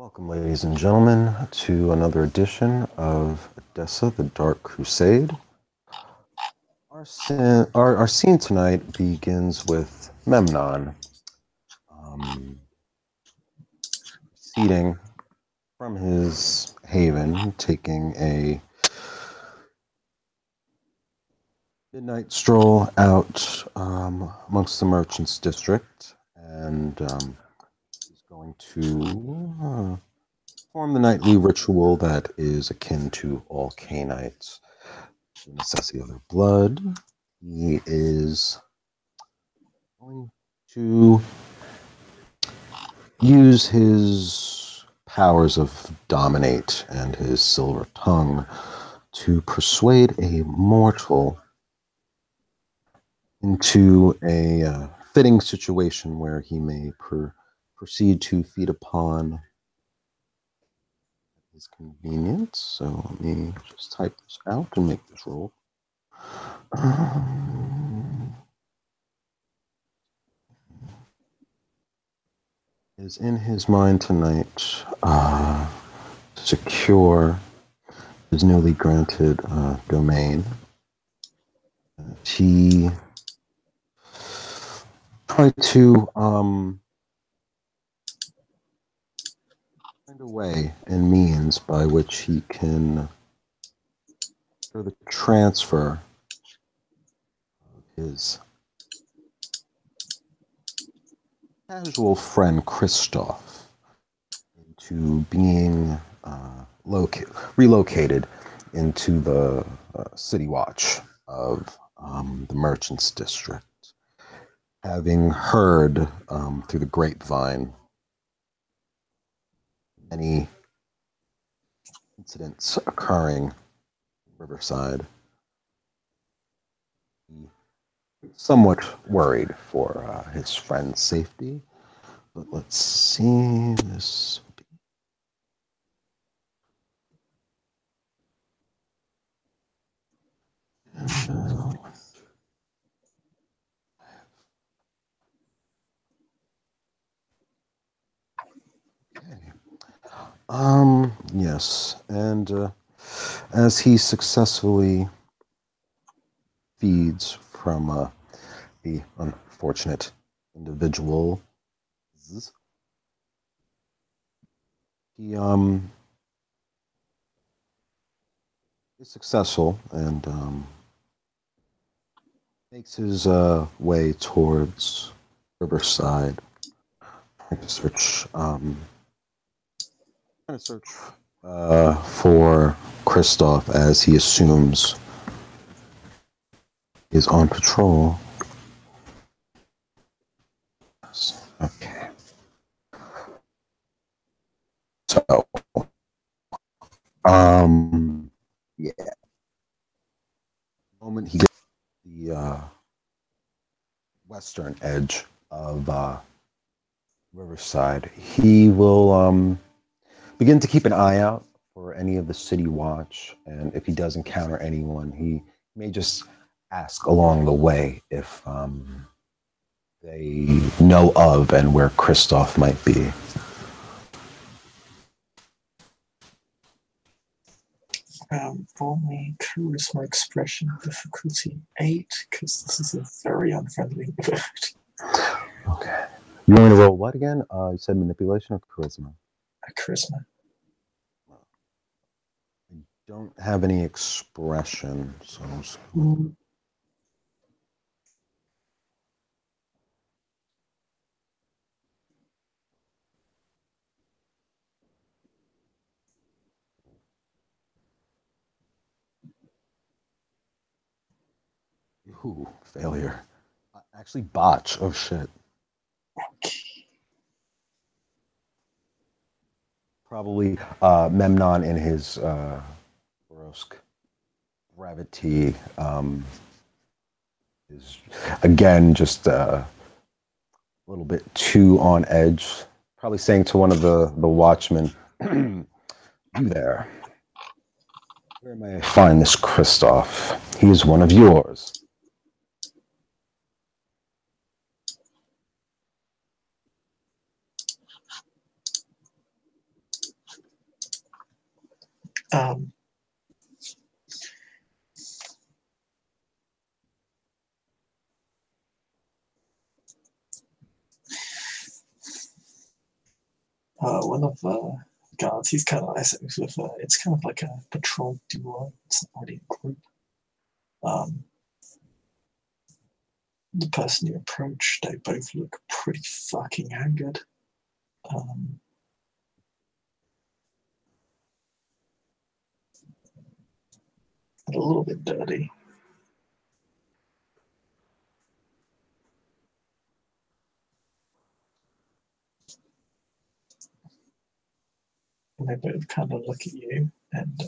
Welcome, ladies and gentlemen, to another edition of Odessa, the Dark Crusade. Our scene tonight begins with Memnon proceeding from his haven, taking a midnight stroll out amongst the merchants' district, and he's going to perform the nightly ritual that is akin to all Canaanites, the necessity of their blood. He is going to use his powers of dominate and his silver tongue to persuade a mortal into a fitting situation where he may proceed to feed upon his convenience. So let me just type this out and make this roll. Is in his mind tonight to secure his newly granted domain. He tried to find a way and means by which he can do the transfer of his casual friend Christoph into being relocated into the city watch of the merchants district, having heard through the grapevine many incidents occurring in Riverside. Somewhat worried for his friend's safety, but let's see this. Yes, and as he successfully feeds from the unfortunate individual, he is successful and makes his way towards Riverside, trying to search for Christoph as he assumes is on patrol. Okay. So, yeah. The moment he gets the western edge of Riverside, he will begin to keep an eye out for any of the city watch, and if he does encounter anyone, he may just ask along the way if they know of and where Christoph might be. For me, charisma expression difficulty 8, because this is a very unfriendly word. Okay. You want me to roll what again? You said manipulation or charisma? Charisma. I don't have any expression, so Ooh, failure. Actually, botch. Oh, shit. Probably Memnon in his Baroque gravity is, again, just a little bit too on edge. Probably saying to one of the watchmen, you there. Where may I find this Christoph? He is one of yours. Um, one of guards, he's kind of nice. It's kind of like a patrol duo. It's not really a group. The person you approach, they both look pretty fucking angered. And a little bit dirty. And they both kind of look at you and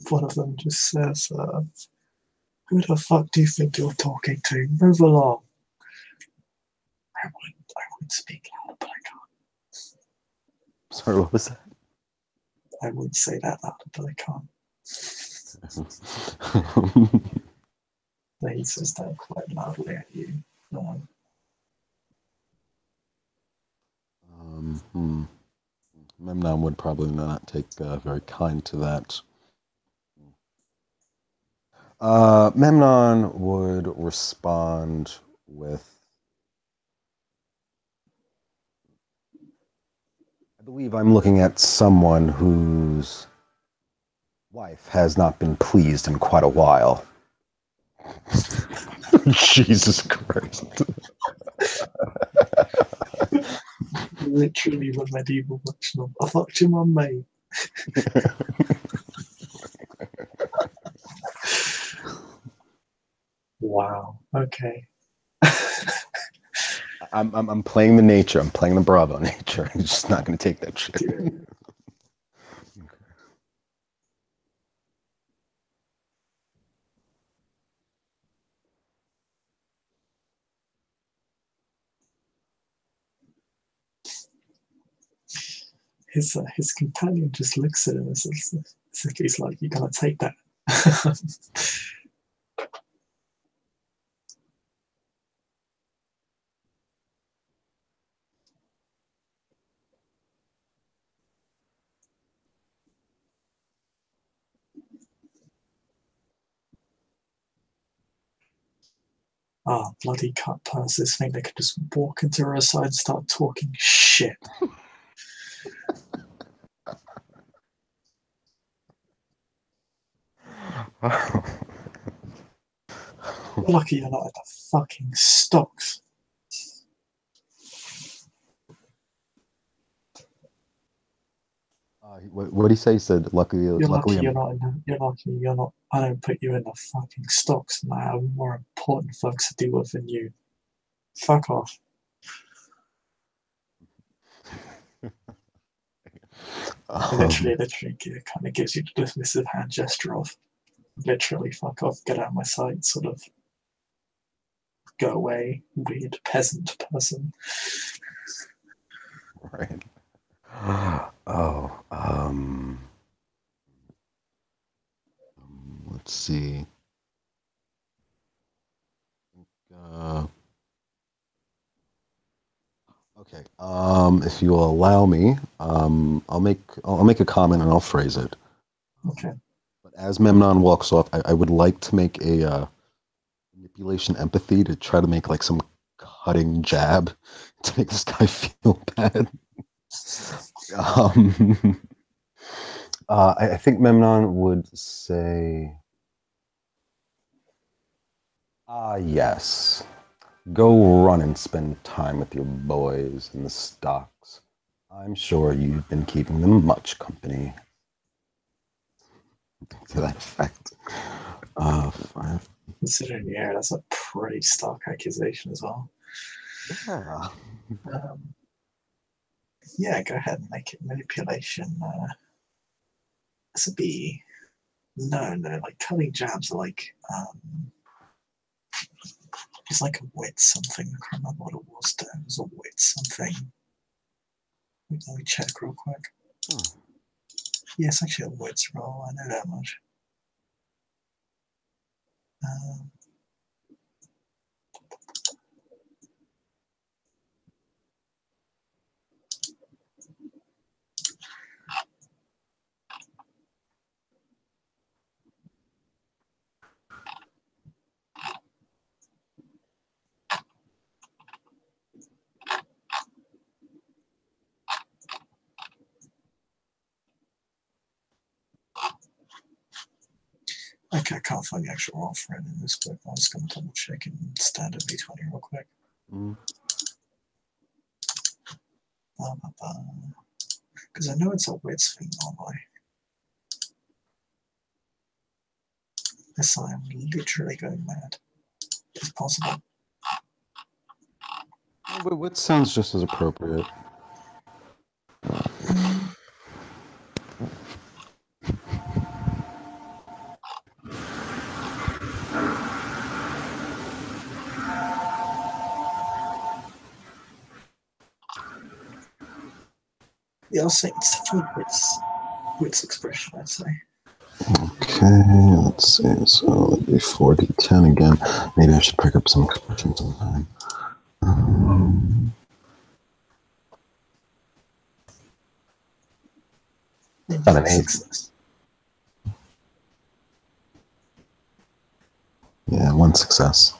one of them just says, who the fuck do you think you're talking to? Move along. I would speak louder, but I can't. Sorry, what was that? I would say that louder, but I can't. He says that quite loudly at you. Memnon would probably not take very kind to that. Memnon would respond with, I believe I'm looking at someone whose wife has not been pleased in quite a while. Jesus Christ. Literally the medieval version of, I fucked your mum, mate. Wow. Okay. I'm playing the nature. I'm playing the Bravo nature. I'm just not going to take that shit. Yeah. His companion just looks at him and says, he's like, you're going to take that. Oh, bloody cut purses think they could just walk into her side and start talking shit. You're lucky you're not at the fucking stocks. What did he say? He said, luckily you're lucky you're not. I don't put you in the fucking stocks, and I have more important folks to deal with than you. Fuck off. Literally, it kind of gives you the dismissive hand gesture of, literally, fuck off, get out of my sight, sort of, go away, weird peasant person. Right. Oh, let's see. Okay. If you will allow me, I'll make a comment and I'll phrase it. Okay. But as Memnon walks off, I would like to make a manipulation empathy to try to make like some cutting jab to make this guy feel bad. I think Memnon would say, yes. Go run and spend time with your boys in the stocks. I'm sure you've been keeping them much company. To that effect. 5. Considering, yeah, that's a pretty stark accusation as well. Yeah. Yeah, go ahead and make it manipulation. This would be no, like cutting jabs are like It's like a wit something. I can't remember what it was. It was a wit something. Let me check real quick. Yeah, it's actually a wits roll. I know that much. Okay, I can't find the actual roll for it in this book. I was going to double check in standard V20 real quick. Because I know it's a wits thing normally. Yes, I am literally going mad. It's possible. But what sounds just as appropriate? Yeah, I'll say it's definitely wits expression, I'd say. Okay, let's see. So it'd be 4d10 again. Maybe I should pick up some expression sometime. Not an 8. Success. Yeah, 1 success.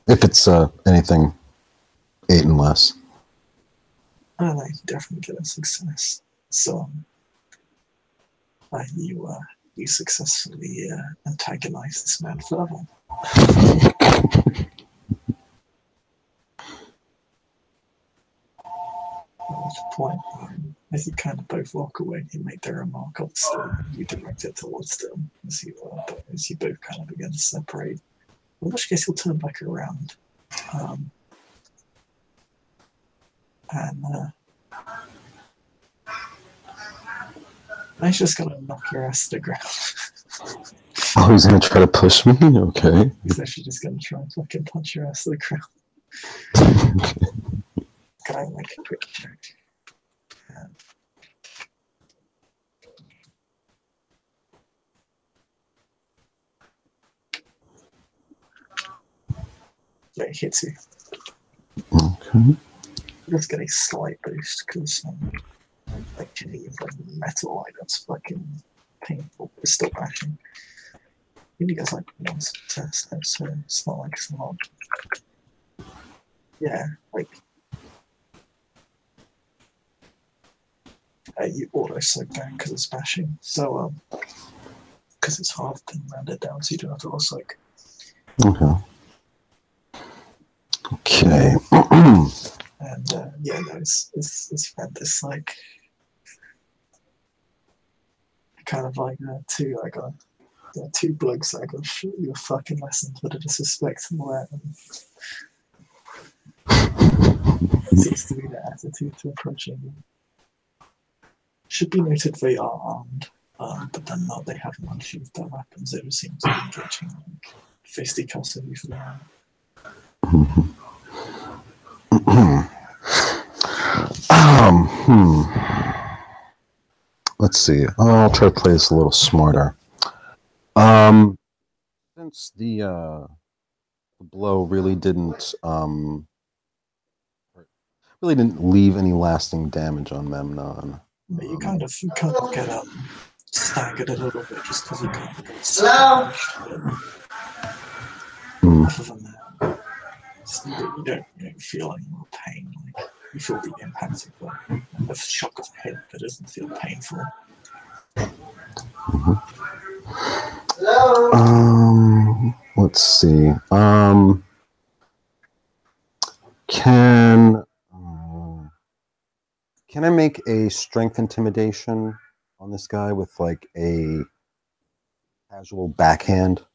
If it's anything 8 and less. I don't know, you definitely get a success. So, you successfully antagonize this man further. At which point, as you kind of both walk away, you make their remark, obviously, you direct it towards them as you both kind of begin to separate. In which case, you'll turn back around. And he's just gonna knock your ass to the ground. Oh, he's gonna try to push me? Okay. He's actually just gonna try and fucking punch your ass to the ground. Can I make a quick check? Yeah, it hits you. Okay. You just get a slight boost because like hitting metal items fucking painful. It's still bashing. He gets like 1 success though, so it's not like it's a lot. Yeah, like you auto slow down because it's bashing. So because it's half and rounded down, so you don't have to auto slow. Okay. Okay. And yeah, no, it's had this like kind of like two blokes that I got shoot you a fucking lesson for the disrespect and all that. And seems to be the attitude to approaching them. Should be noted they are armed, but they're not. They haven't unsheathed their weapons. It would seem to be engaging like fisticuffs with you for that. Let's see. I'll try to play this a little smarter. Since the blow really didn't leave any lasting damage on Memnon. But you kind of get staggered a little bit just because you kind of got smashed. Other than that, you don't feel any more pain. Like you feel the impact of the shock of the head, but it doesn't feel painful. Let's see. Can I make a strength intimidation on this guy with like a casual backhand?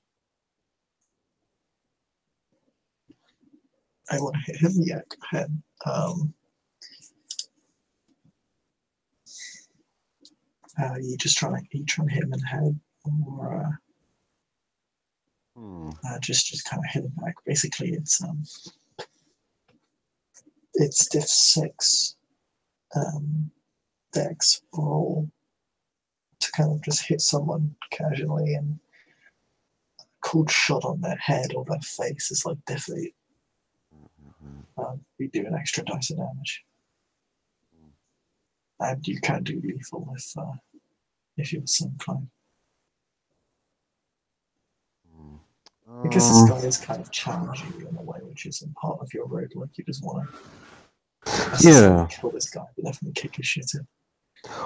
I want to hit him. Yeah, go ahead. You trying to hit him in the head, or Just kind of hitting back. Basically, it's diff 6 dex roll to kind of just hit someone casually, and a cold shot on their head or their face is like diff 8. We do an extra dice of damage, and you can do lethal if you're so inclined. Because this guy is kind of challenging you in a way, which isn't part of your road. Like, you just want to kill this guy, but definitely kick his shit in.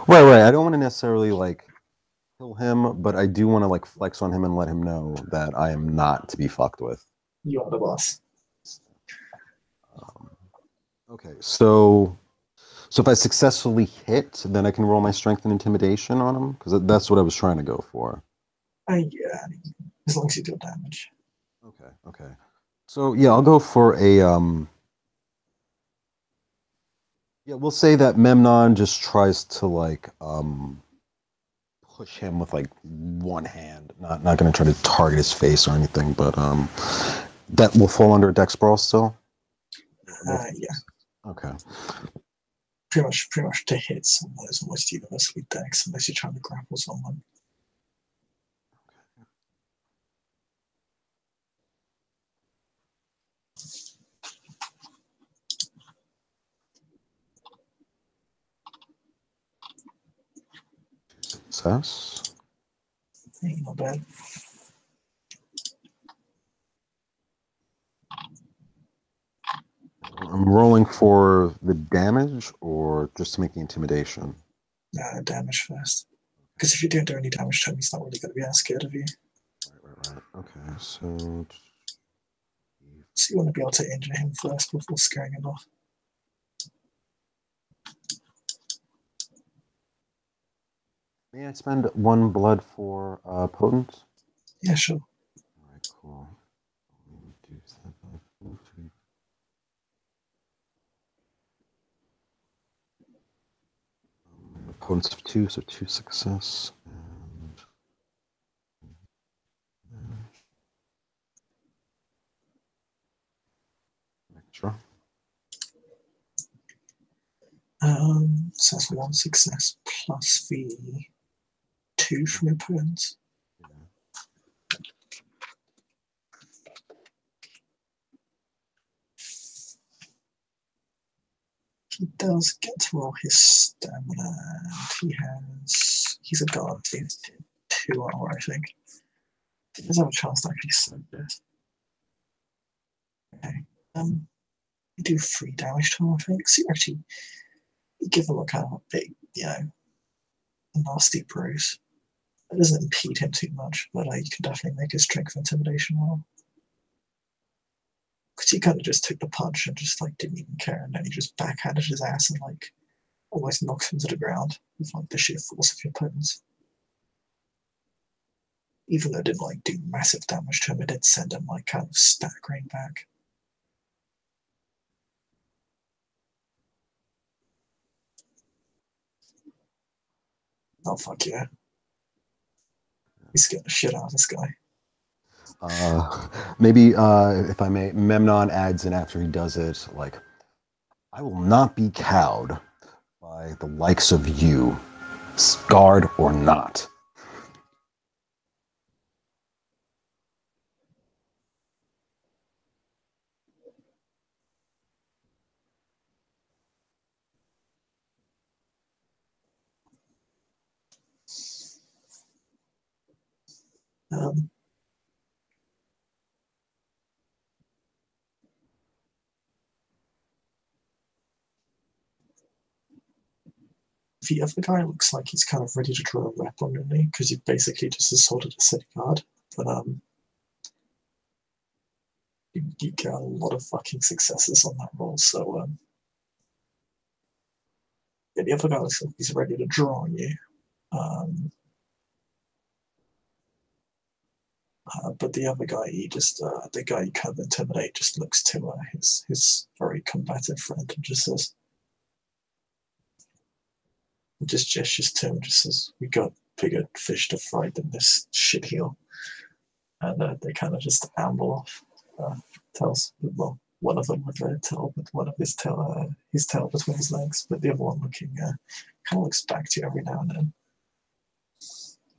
Right. I don't want to necessarily like kill him, but I do want to like flex on him and let him know that I am not to be fucked with. You are the boss. Okay, so if I successfully hit, then I can roll my strength and intimidation on him, because that's what I was trying to go for. Yeah, as long as you deal damage. Okay. So yeah, I'll go for a yeah, we'll say that Memnon just tries to like push him with like one hand. Not gonna try to target his face or anything, but that will fall under Dex Brawl still? Yeah. Okay. Pretty much to hit someone is almost universally Dex unless you're trying to grapple someone. Success. Ain't not bad. I'm rolling for the damage or just to make the intimidation? Damage first. Because if you don't do any damage to him, he's not really going to be that scared of you. Right. Okay, so you want to be able to injure him first before scaring him off. May I spend 1 blood for potent? Yeah, sure. All right, cool. Potence of 2, so 2 success. And extra. So that's 1 success plus the 2 from your opponents. He does get to roll his stamina, and he's a guard, he's 2 armor, I think. He does have a chance to actually save this. Okay. You do 3 damage to him, I think. So you give him a kind of a big, a nasty bruise. It doesn't impede him too much, but you can definitely make his strength intimidation roll. Because he kind of just took the punch and just like didn't even care, and then he just backhanded his ass and like almost knocks him to the ground with like the sheer force of your opponents. Even though it didn't like do massive damage to him, it did send him like kind of staggering back. Oh fuck yeah. He's scared the shit out of this guy. Maybe, if I may, Memnon adds in after he does it, like, I will not be cowed by the likes of you, scarred or not. The other guy looks like he's kind of ready to draw a weapon on me because he basically just assaulted a city guard. But you get a lot of fucking successes on that roll. So yeah, the other guy looks like he's ready to draw on you. But the other guy, the guy you kind of intimidate, just looks to his very combative friend and just says, just gestures to him and just says, "We got bigger fish to fry than this shitheel." and they kind of just amble off. Tells well, one of them with their tail, with one of his tail between his legs, but the other one looking kind of looks back to you every now and then,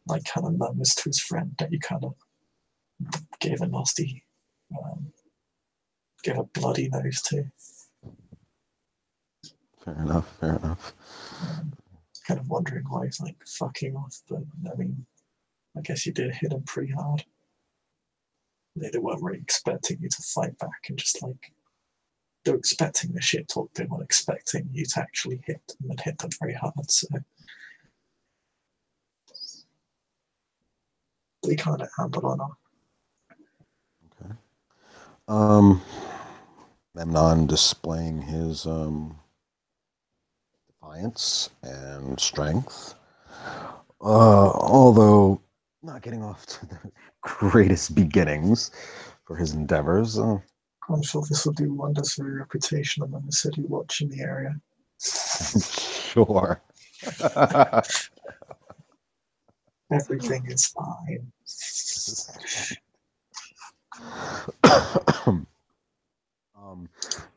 like kind of murmurs to his friend that you kind of gave a nasty, gave a bloody nose to. Fair enough. Fair enough. Kind of wondering why he's like fucking off, but I mean, I guess you did hit him pretty hard. They weren't really expecting you to fight back, and just like they were expecting the shit talk. They weren't expecting you to actually hit them and hit them very hard. So they kind of ambled on off. Okay. Memnon displaying his defiance and strength. Although not getting off to the greatest beginnings for his endeavors. I'm sure this will do wonders for your reputation among the city watch in the area. Sure. Everything is fine.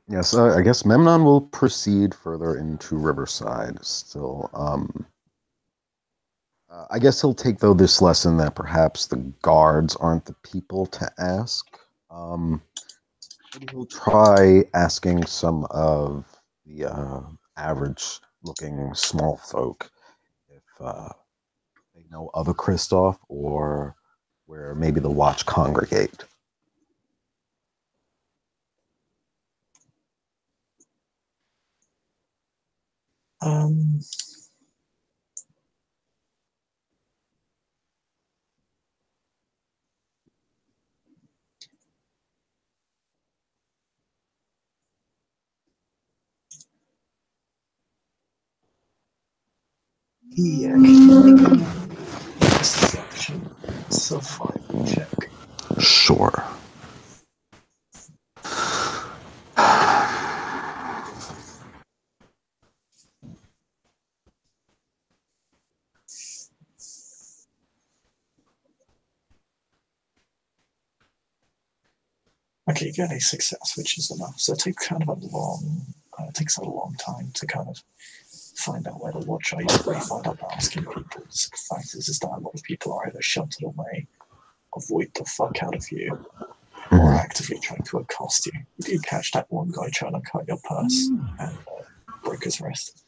Yes, I guess Memnon will proceed further into Riverside. Still, I guess he'll take though this lesson that perhaps the guards aren't the people to ask. Maybe he'll try asking some of the average-looking small folk if they know of a Kristoff or where maybe the watch congregate. Um, yeah, perception survival check. Sure. Okay, you get a success, which is enough. So it takes kind of a long, it takes a long time to kind of find out where the watch are. You don't really find out by asking people. The fact is that a lot of people are either sheltered away, avoid the fuck out of you, or actively trying to accost you. You do catch that one guy trying to cut your purse and broke his wrist.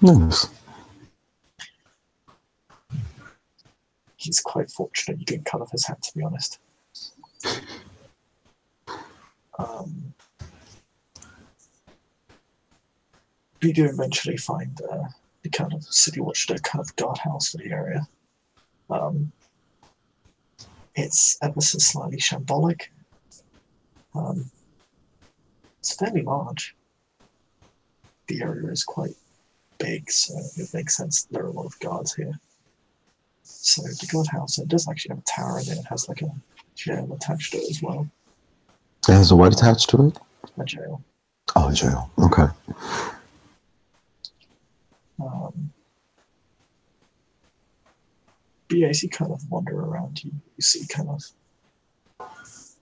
Nice. He's quite fortunate you didn't cut off his hand, to be honest. You do eventually find the kind of city watch, the kind of guardhouse for the area. It's ever so slightly shambolic. It's fairly large. The area is quite big, so it makes sense that there are a lot of guards here. So the guardhouse, it does actually have a tower in it. It has like a jail attached to it as well. It has a what attached to it? A jail. Oh, a jail. Okay. But yeah, as you kind of wander around, you see kind of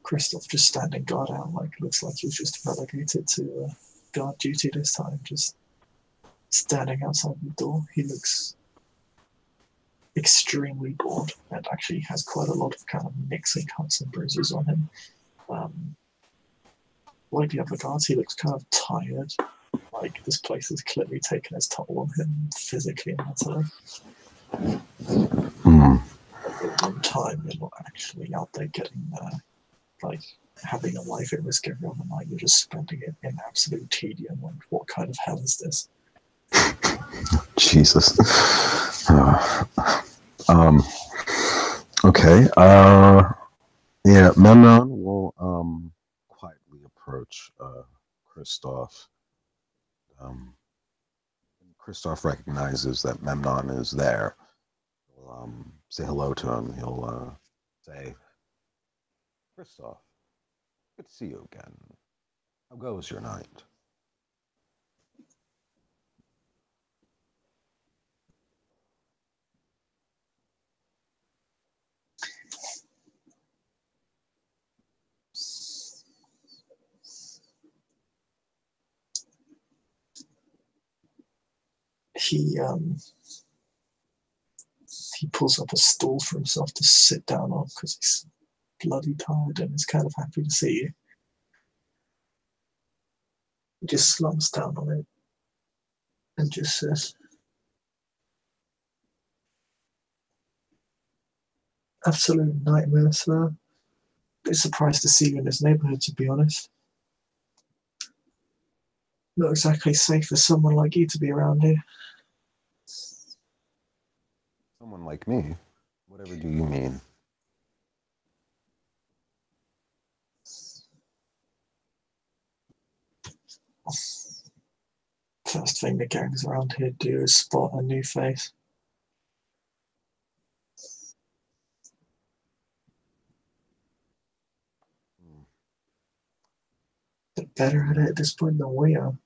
Kristoff just standing guard out, like looks like he was just relegated to guard duty this time, just standing outside the door. He looks extremely bored and actually has quite a lot of kind of mixing cuts and bruises on him. Like the other guards, he looks kind of tired. Like this place has clearly taken its toll on him physically and mentally. At the one time, you're not actually out there getting like having a life at risk every other night. You're just spending it in absolute tedium. Like, what kind of hell is this? Jesus. Okay. Yeah, Memnon will quietly approach Kristoff. Kristoff recognizes that Memnon is there. He'll say hello to him. He'll say, Kristoff, good to see you again. How goes your night? he pulls up a stool for himself to sit down on because he's bloody tired and is kind of happy to see you. He just slumps down on it and just says, "Absolute nightmare, sir. Bit surprised to see you in this neighborhood, to be honest. Not exactly safe for someone like you to be around here." Someone like me? Whatever do you mean? First thing the gangs around here do is spot a new face. They're better at it at this point than we are.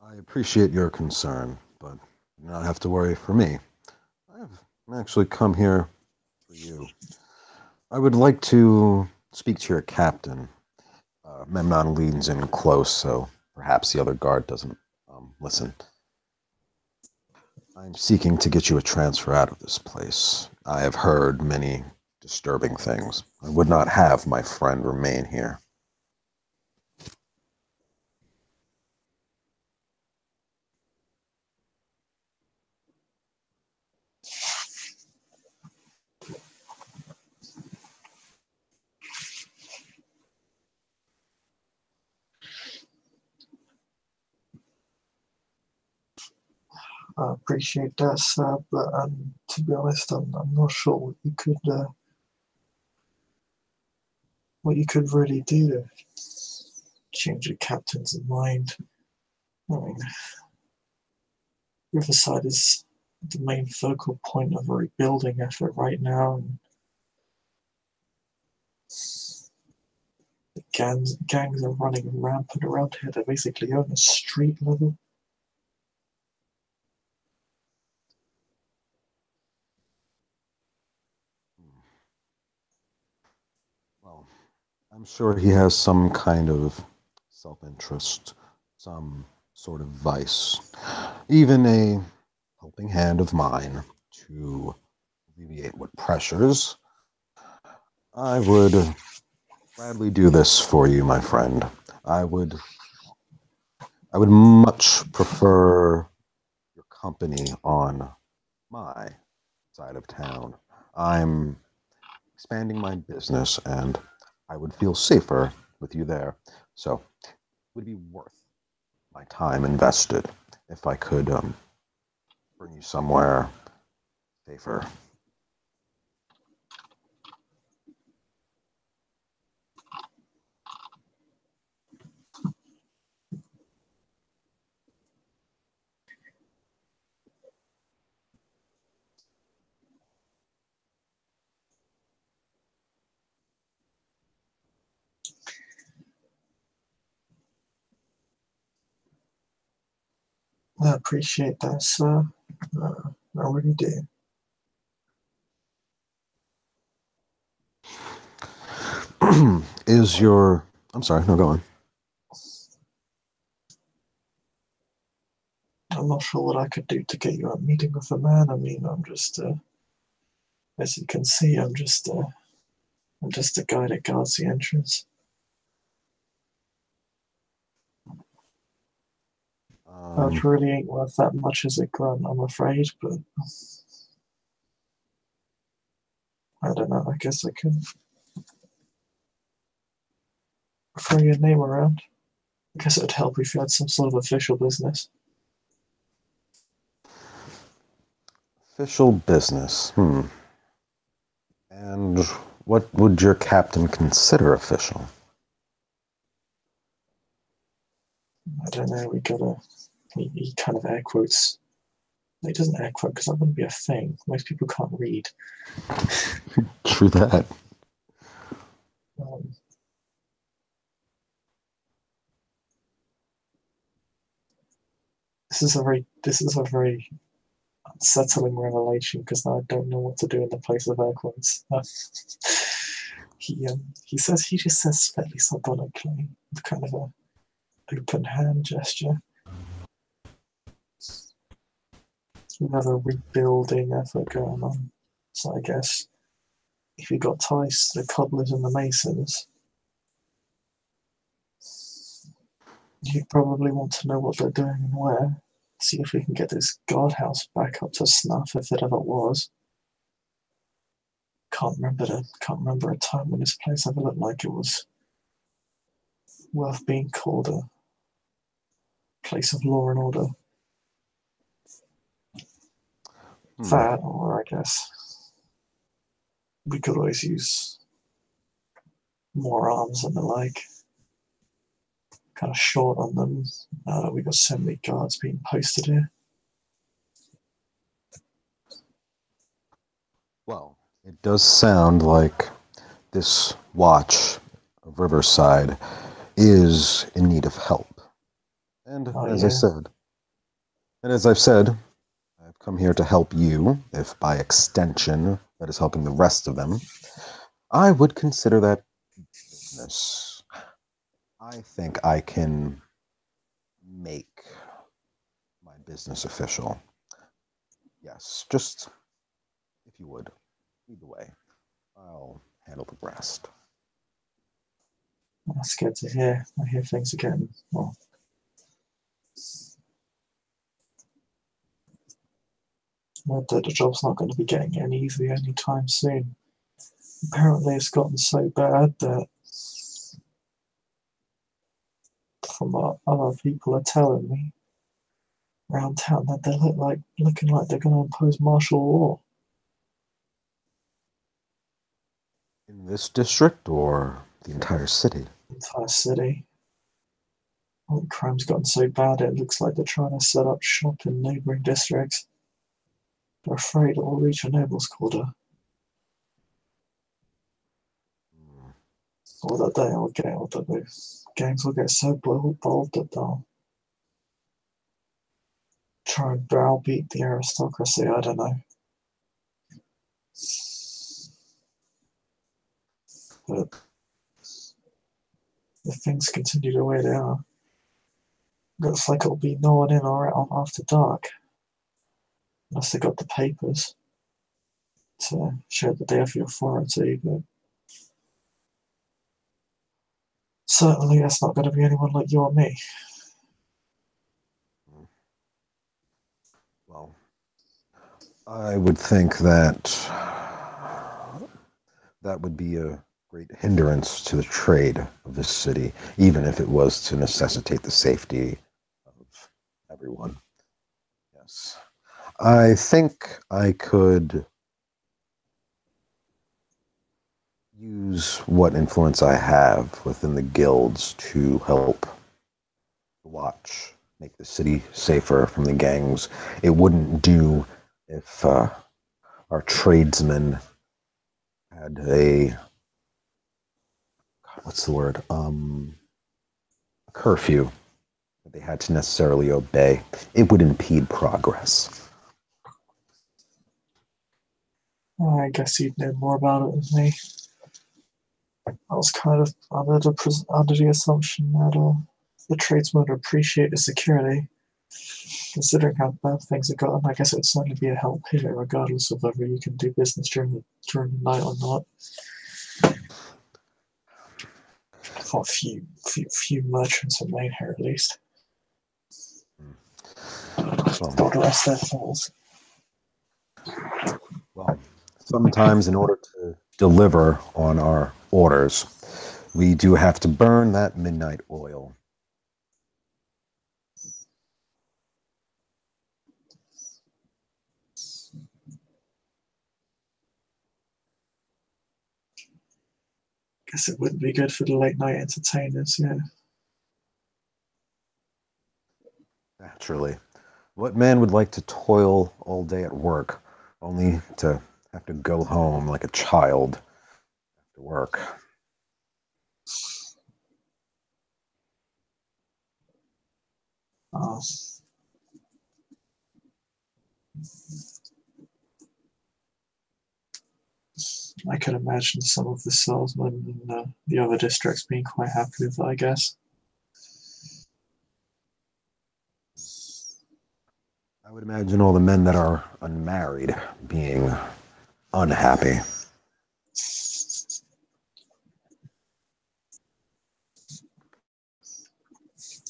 I appreciate your concern, but you do not have to worry for me. I've actually come here for you. I would like to speak to your captain. Memnon leans in close, so perhaps the other guard doesn't listen. I'm seeking to get you a transfer out of this place. I have heard many disturbing things. I would not have my friend remain here. I appreciate that, sir, but to be honest, I'm not sure what you could really do to change the captain's mind. I mean, Riverside is the main focal point of a rebuilding effort right now, and the gangs are running rampant around here. They basically own a street level. Well, I'm sure he has some kind of self-interest, some sort of vice, even a helping hand of mine to alleviate what pressures. I would gladly do this for you, my friend. I would much prefer your company on my side of town. I'm expanding my business and I would feel safer with you there. So it would be worth my time invested if I could bring you somewhere safer. I appreciate that, sir. I really do. Is your... I'm sorry, no, go on. I'm not sure what I could do to get you a meeting with a man. I mean, I'm just, as you can see, I'm just a guy that guards the entrance. That really ain't worth that much as a grunt, I'm afraid, but I don't know, I guess I can throw your name around. I guess it would help if you had some sort of official business. Official business, And what would your captain consider official? I don't know, he kind of air quotes. He doesn't air quote because that wouldn't be a thing. Most people can't read. True that. This is a very unsettling revelation because I don't know what to do in the place of air quotes. He says he just says fairly sardonically, with kind of a open hand gesture. We have a rebuilding effort going on, so I guess if you got ties to the cobblers and the masons, you probably want to know what they're doing and where. See if we can get this guardhouse back up to snuff if it ever was. Can't remember a time when this place ever looked like it was worth being called a place of law and order. That, or I guess we could always use more arms and the like. Kind of short on them now that we've got so many guards being posted here. Well, it does sound like this watch of Riverside is in need of help. And as I've said, I've come here to help you, if by extension that is helping the rest of them. I would consider that business. I think I can make my business official. Yes, just if you would, either way, I'll handle the rest. That's good to hear. I hear things are getting, well, the job's not going to be getting any easier anytime soon. Apparently it's gotten so bad that from what other people are telling me around town that they looking like they're going to impose martial law. In this district or the entire city? Entire city. Well, crime's gotten so bad it looks like they're trying to set up shop in neighbouring districts. They're afraid it will reach a noble's quarter. Or that they will get, or that the gangs will get so bold that they'll try and browbeat the aristocracy. I don't know. But if things continue the way they are, looks like it'll be no one in or out after dark. Unless they got the papers to show that they have the authority, but certainly that's not going to be anyone like you or me. Well, I would think that that would be a great hindrance to the trade of this city, even if it was to necessitate the safety of everyone. Yes. I think I could use what influence I have within the guilds to help the watch make the city safer from the gangs. It wouldn't do if our tradesmen had a what's the word? Curfew that they had to necessarily obey. It would impede progress. Well, I guess you'd know more about it than me. I was kind of under the assumption that the tradesmen would appreciate the security. Considering how bad things have gotten, I guess it would certainly be a help here, regardless of whether you can do business during the night or not. I thought few merchants remain here at least. Well, the rest their falls. Well, sometimes in order to deliver on our orders, we do have to burn that midnight oil. Guess it wouldn't be good for the late night entertainers, yeah. Naturally. What man would like to toil all day at work, only to have to go home like a child after work? Oh. I can imagine some of the salesmen in the other districts being quite happy with it, I guess. I would imagine all the men that are unmarried being unhappy.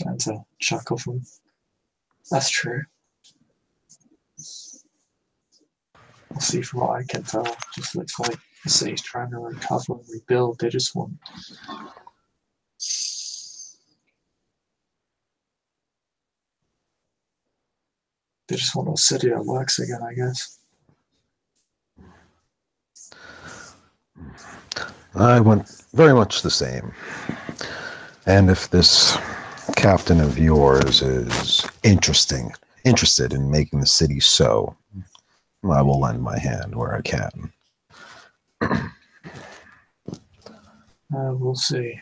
That's a chuckle from. That's true. We'll see, from what I can tell, just looks like the city's trying to recover and rebuild. They just want. They just want a city that works again, I guess. I want very much the same. And if this captain of yours is interested in making the city so, I will lend my hand where I can. We'll see.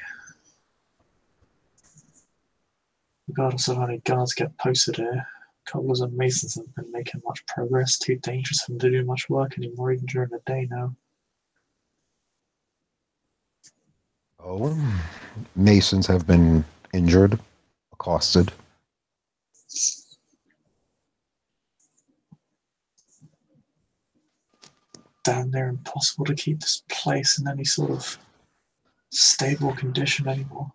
Regardless of how many guards get posted here, cobblers and masons haven't been making much progress. Too dangerous for them to do much work anymore, even during the day now. Oh, masons have been injured, accosted. Damn near impossible to keep this place in any sort of stable condition anymore.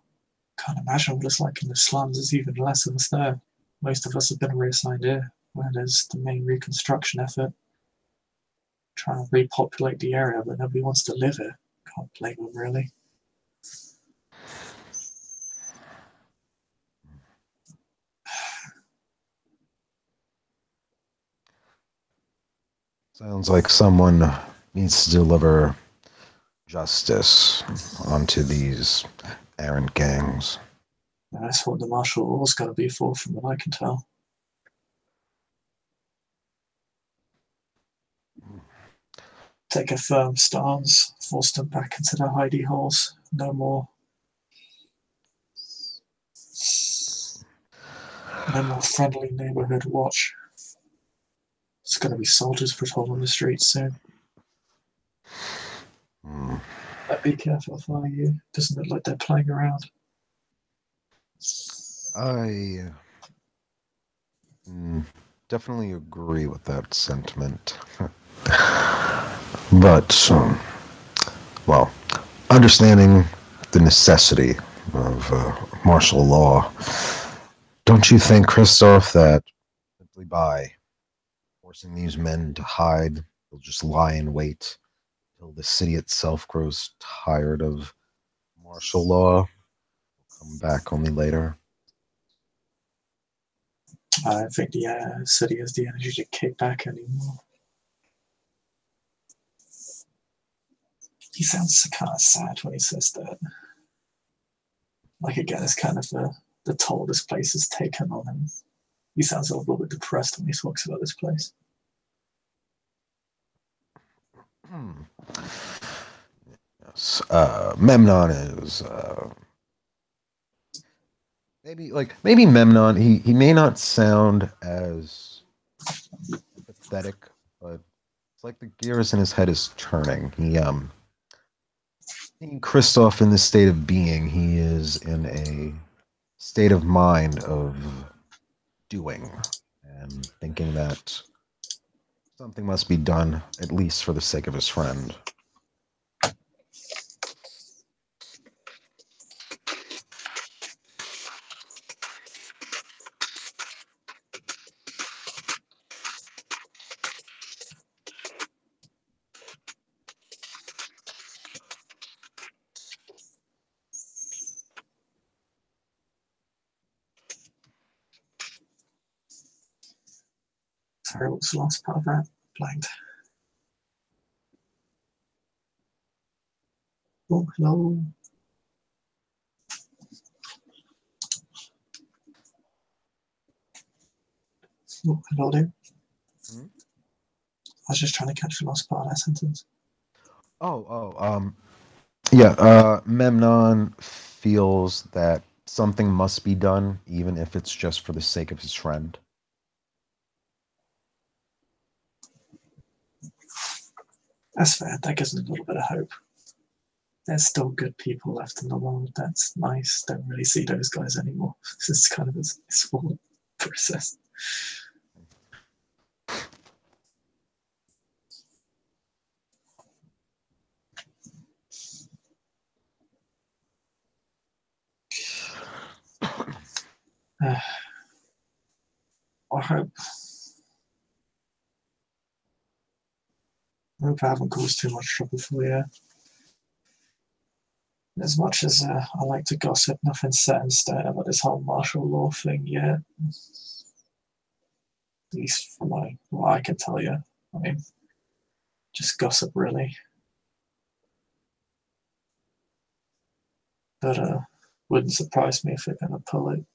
Can't imagine what it's like in the slums. There's even less of us there. Most of us have been reassigned here, where there's the main reconstruction effort. Trying to repopulate the area, but nobody wants to live here. Can't blame them, really. Sounds like someone needs to deliver justice onto these errant gangs. And that's what the martial law's going to be for, from what I can tell. Take a firm stance, force them back into their hidey holes. No more. No more friendly neighborhood watch. It's going to be soldiers patrolling the streets soon. But be careful if I were you. Doesn't look like they're playing around. I definitely agree with that sentiment. But, well, understanding the necessity of martial law, don't you think, Christoph, that simply by forcing these men to hide, they'll just lie in wait until the city itself grows tired of martial law, come back only later? I don't think the city has the energy to kick back anymore. He sounds kind of sad when he says that. Like, again, it's kind of the toll this place has taken on him. He sounds a little bit depressed when he talks about this place. Yes. Memnon is maybe Memnon. He may not sound as pathetic, but it's like the gears in his head is turning. Seeing Christoph in this state of being, he is in a state of mind of doing and thinking that something must be done, at least for the sake of his friend. Sorry, what's the last part of that? Blanked. Oh, hello. Oh, hello there. I was just trying to catch the last part of that sentence. Memnon feels that something must be done, even if it's just for the sake of his friend. That's fair. That gives me a little bit of hope. There's still good people left in the world. That's nice. Don't really see those guys anymore. This is kind of a small process. I hope I haven't caused too much trouble for you. As much as I like to gossip, nothing's set in stone about this whole martial law thing yet. At least from what I can tell you. I mean, just gossip, really. But wouldn't surprise me if they're going to pull it.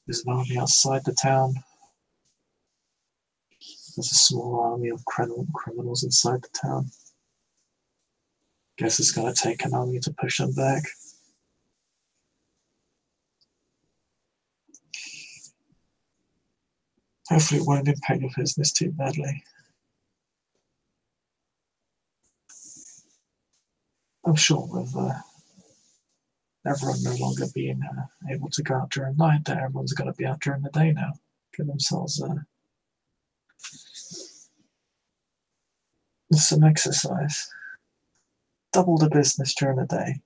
There's an army outside the town. There's a small army of criminals inside the town. Guess it's going to take an army to push them back. Hopefully it won't impact your business too badly. I'm sure with everyone no longer being able to go out during night, that everyone's going to be out during the day now. Give themselves some exercise. Double the business during the day.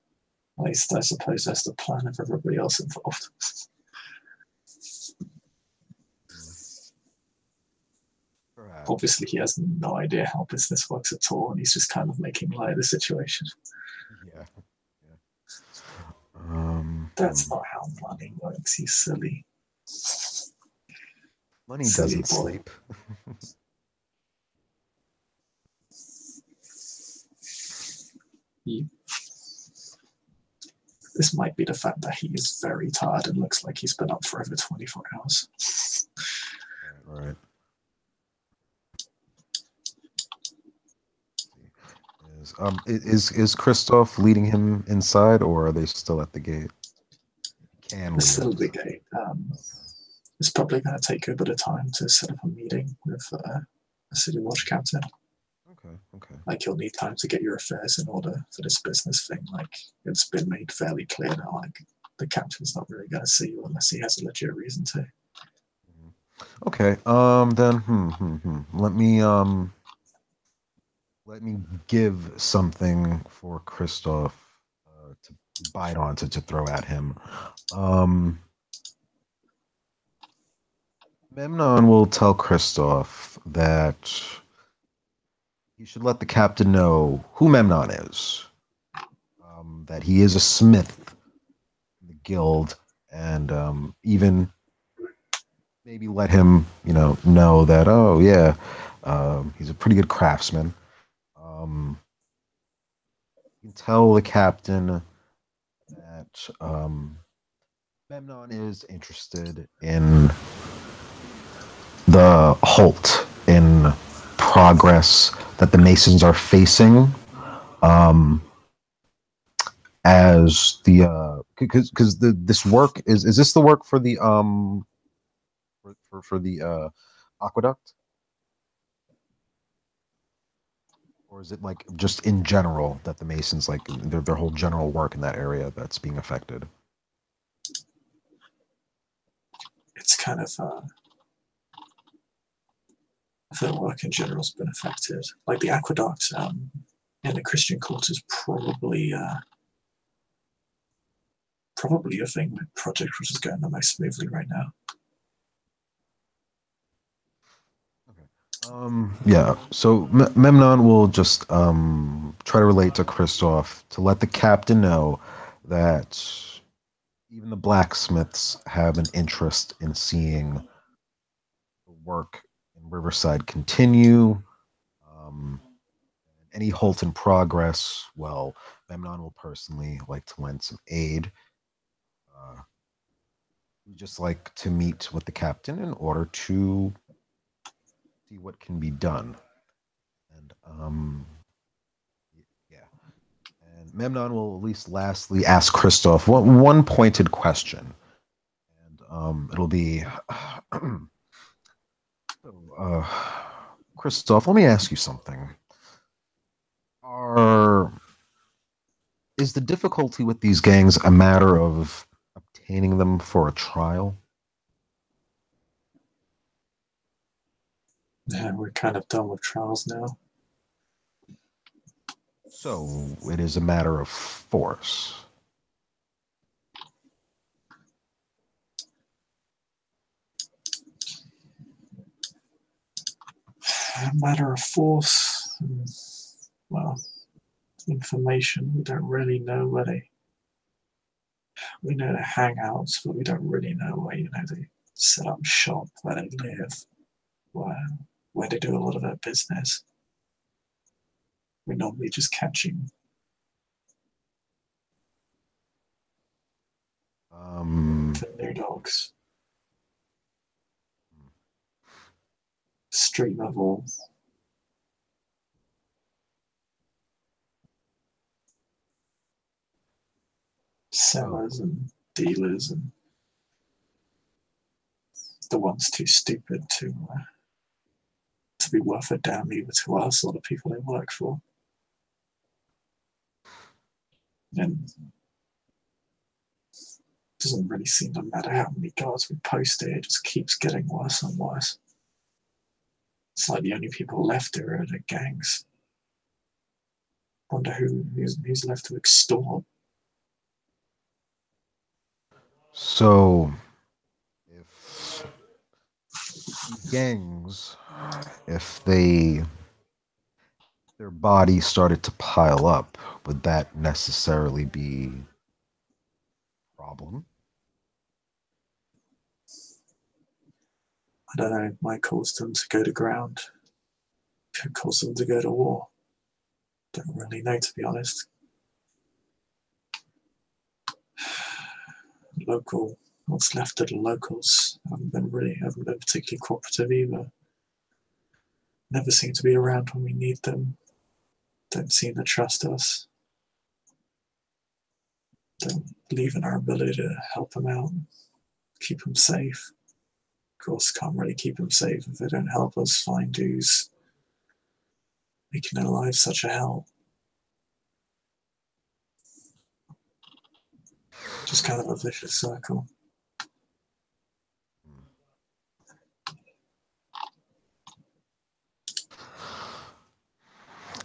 At least I suppose that's the plan of everybody else involved. Perhaps. Obviously, he has no idea how business works at all, and he's just kind of making light of the situation. Yeah. That's not how money works, you silly. Money Silly doesn't boy. sleep. This might be the fact that he is very tired and looks like he's been up for over 24 hours. Right. Is Christoph leading him inside, or are they still at the gate? Can It's still lead the him. gate. It's probably going to take a bit of time to set up a meeting with a city watch captain. Okay. Like, you'll need time to get your affairs in order for this business thing. Like, it's been made fairly clear now. Like, the captain's not really going to see you unless he has a legit reason to. Okay. Then let me give something for Christoph to bite on to throw at him. Memnon will tell Christoph that he should let the captain know who Memnon is. That he is a smith in the guild, and even maybe let him, know that, oh yeah, he's a pretty good craftsman. You can tell the captain that Memnon is interested in the halt in progress that the Masons are facing, as the because this work is this the work for the for the aqueduct, or is it like just in general that the Masons, like their whole general work in that area that's being affected? It's kind of their work in general has been affected. Like, the aqueduct in the Christian quarters probably a thing, like, project which is going the most smoothly right now. Yeah, so Memnon will just try to relate to Christoph to let the captain know that even the blacksmiths have an interest in seeing the work in Riverside continue. Any halt in progress, well, Memnon will personally like to lend some aid. We just like to meet with the captain in order to see what can be done. And yeah. And Memnon will at least lastly ask Christoph one pointed question. And it'll be Christoph, let me ask you something. Are is the difficulty with these gangs a matter of obtaining them for a trial? Yeah, we're kind of done with trials now. So it is a matter of force. A matter of force. Well, information. We don't really know where they. We know their hangouts, but we don't really know where they set up shop, where they live, where they do a lot of their business. We're normally just catching the new dogs. Street level. Sellers and dealers and the ones too stupid to be worth a damn either to us or the people they work for. And it doesn't really seem to matter how many guards we post here, it just keeps getting worse and worse. It's like the only people left here are the gangs. Wonder who's left to extort. So, if gangs, if their bodies started to pile up, would that necessarily be a problem? I don't know, it might cause them to go to ground. Could cause them to go to war. Don't really know, to be honest. What's left of the locals haven't been particularly cooperative either. Never seem to be around when we need them. Don't seem to trust us. Don't believe in our ability to help them out, keep them safe. Of course, can't really keep them safe if they don't help us find who's making their lives such a hell. Just kind of a vicious circle.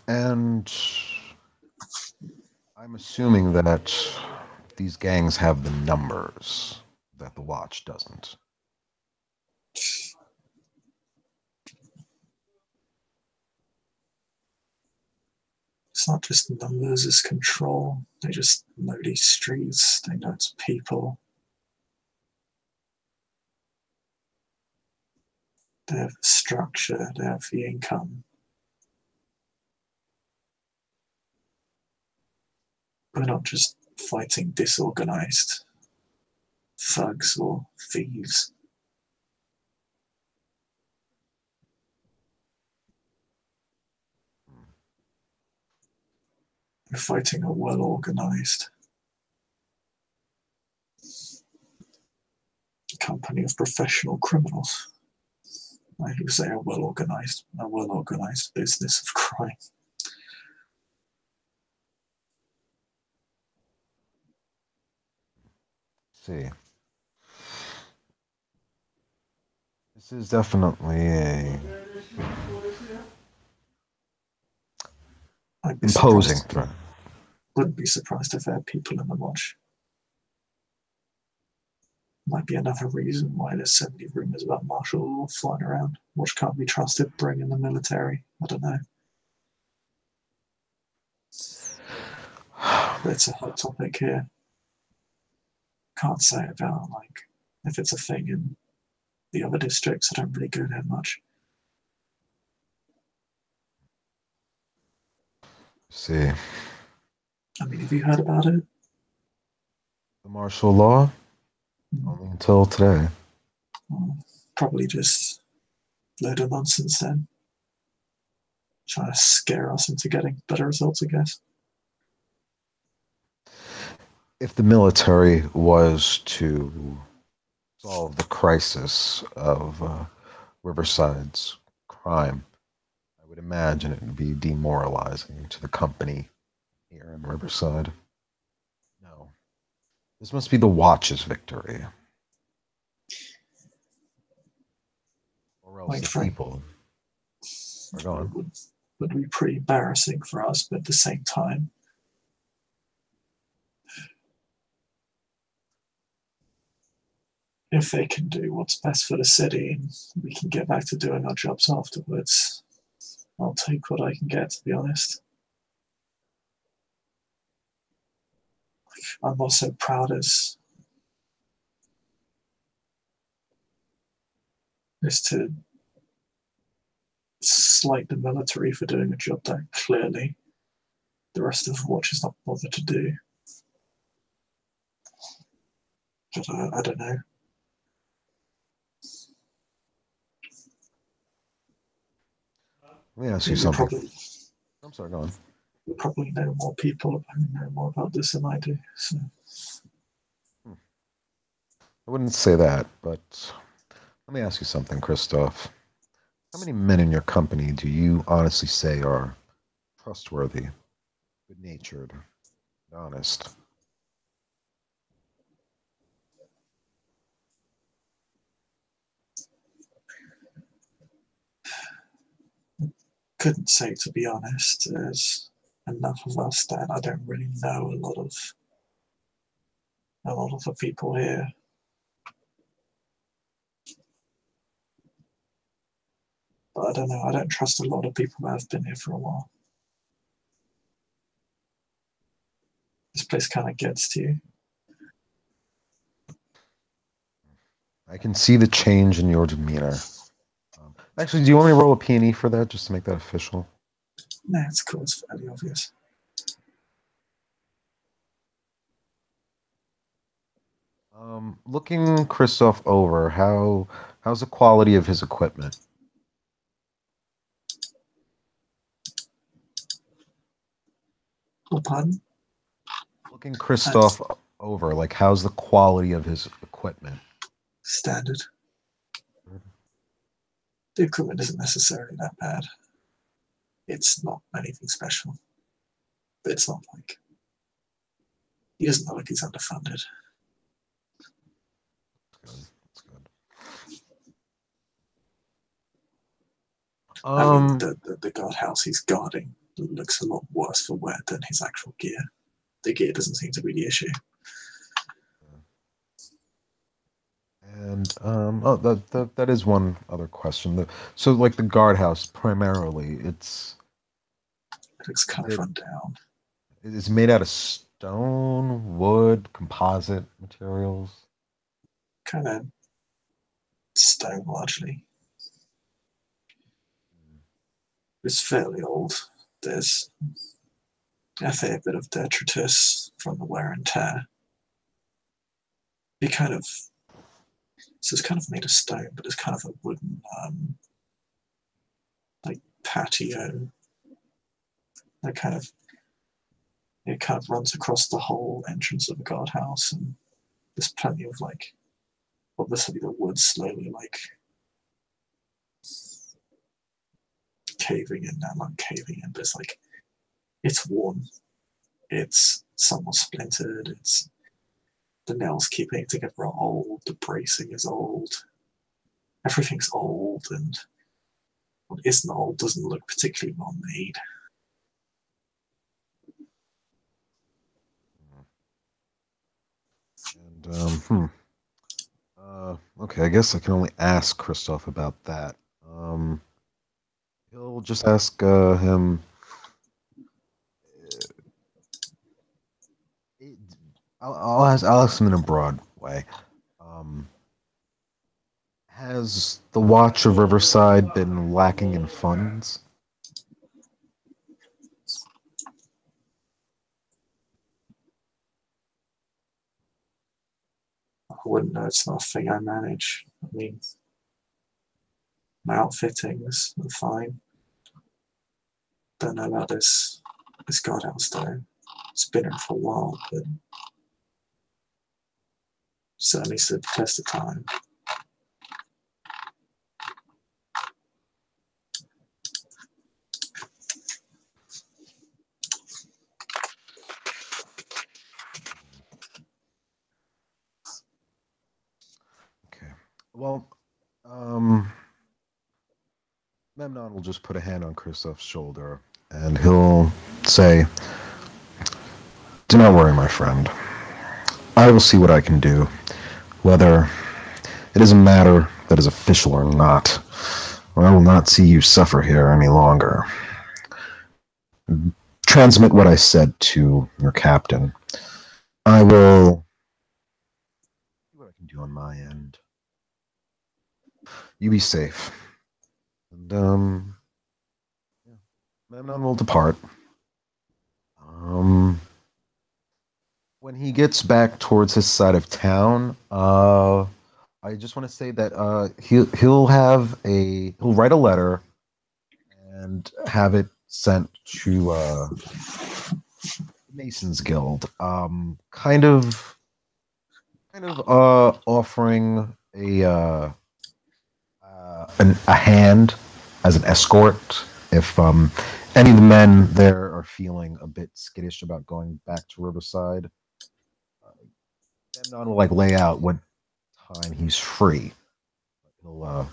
And I'm assuming that these gangs have the numbers that the Watch doesn't. It's not just numbers, it's control. They just know these streets, they know it's people. They have the structure, they have the income. We're not just fighting disorganized thugs or thieves. We're fighting a well-organized company of professional criminals. I would say a well-organized business of crime. See. This is definitely a imposing threat. Wouldn't be surprised if there are people in the Watch. Might be another reason why there's so many rumors about martial law flying around. Watch can't be trusted, bring in the military. I don't know. But it's a hot topic here. Can't say about, if it's a thing in the other districts. I don't really go there much. See. I mean, have you heard about it? The martial law? Only until today. Probably just a load of nonsense then. Trying to scare us into getting better results, I guess. If the military was to solve the crisis of Riverside's crime, would imagine it would be demoralizing to the company here in Riverside. No, this must be the Watch's victory, or else Quite the frankly, people are it gone. would be pretty embarrassing for us, but at the same time, if they can do what's best for the city and we can get back to doing our jobs afterwards, I'll take what I can get, to be honest. I'm also proud as to slight the military for doing a job that clearly the rest of the watch is not bothered to do. But I don't know. Let me ask you You something. probably I'm sorry, go on. you probably know more people who know more about this than I do. So Hmm. I wouldn't say that, but let me ask you something, Christoph. How many men in your company do you honestly say are trustworthy, good natured, honest? couldn't say, to be honest. There's enough of us that I don't really know a lot of the people here. But I don't know. I don't trust a lot of people that have been here for a while. This place kind of gets to you. I can see the change in your demeanor. Actually, do you want me to roll a P&E for that, just to make that official? Nah, it's cool. It's fairly obvious. Looking Christoph over, how's the quality of his equipment? Oh, pardon? Looking And Christoph over, like how's the quality of his equipment? standard. The equipment isn't necessarily that bad. It's not anything special. But it's not like he doesn't look like he's underfunded. That's good. That's good. I mean, Um, the guardhouse he's guarding looks a lot worse for wear than his actual gear. The gear doesn't seem to be the issue. and oh, that is one other question. So, like the guardhouse, primarily, It looks is kind of it run down. is made out of stone, wood, composite materials. Kind of stone largely. It's fairly old. There's a fair bit of detritus from the wear and tear. It kind of so it's kind of made of stone, but it's kind of a wooden like patio that kind of runs across the whole entrance of the guardhouse, and there's plenty of like obviously the wood slowly like caving in now, not caving in, but it's like it's worn, it's somewhat splintered, it's the nails keeping it together are old, the bracing is old, everything's old, and what isn't old doesn't look particularly well made. And okay, I guess I can only ask Christoph about that. He'll just ask him. it- I'll ask him in a broad way. Um, has the Watch of Riverside been lacking in funds? I wouldn't know, it's not a thing I manage. I mean, my outfittings are fine. Don't know about this guardhouse though. It's been in for a while, but certainly stood the test of time. Well, Memnon will just put a hand on Kristoff's shoulder and he'll say, "Do not worry, my friend. I will see what I can do, whether it is a matter that is official or not. I will not see you suffer here any longer. Transmit what I said to your captain. I will see what I can do on my end. You be safe." And yeah, Memnon will depart. Um, when he gets back towards his side of town, I just want to say that he'll write a letter and have it sent to Masons Guild, offering a hand as an escort if any of the men there are feeling a bit skittish about going back to Riverside. Memnon will lay out what time he's free. He'll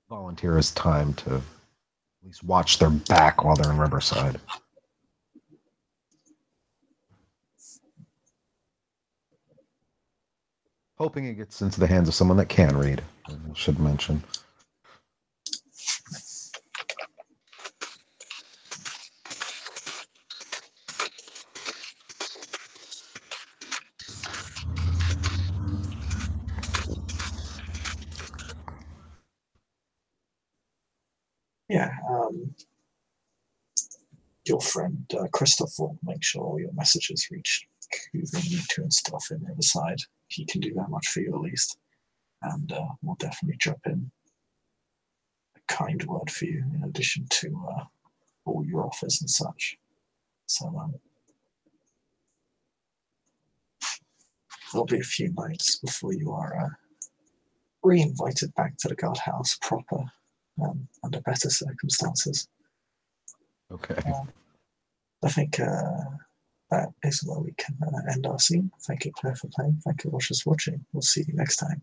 volunteer his time to at least watch their back while they're in Riverside. Hoping it gets into the hands of someone that can read, I should mention. Yeah, your friend Christoph will make sure all your messages reach who they need to and stuff in Riverside. He can do that much for you at least. And we'll definitely drop in a kind word for you in addition to all your offers and such. So there'll be a few nights before you are re-invited back to the guardhouse proper under better circumstances. Okay. I think that is where we can end our scene. Thank you, Claire, for playing. Thank you, watchers, for watching. We'll see you next time.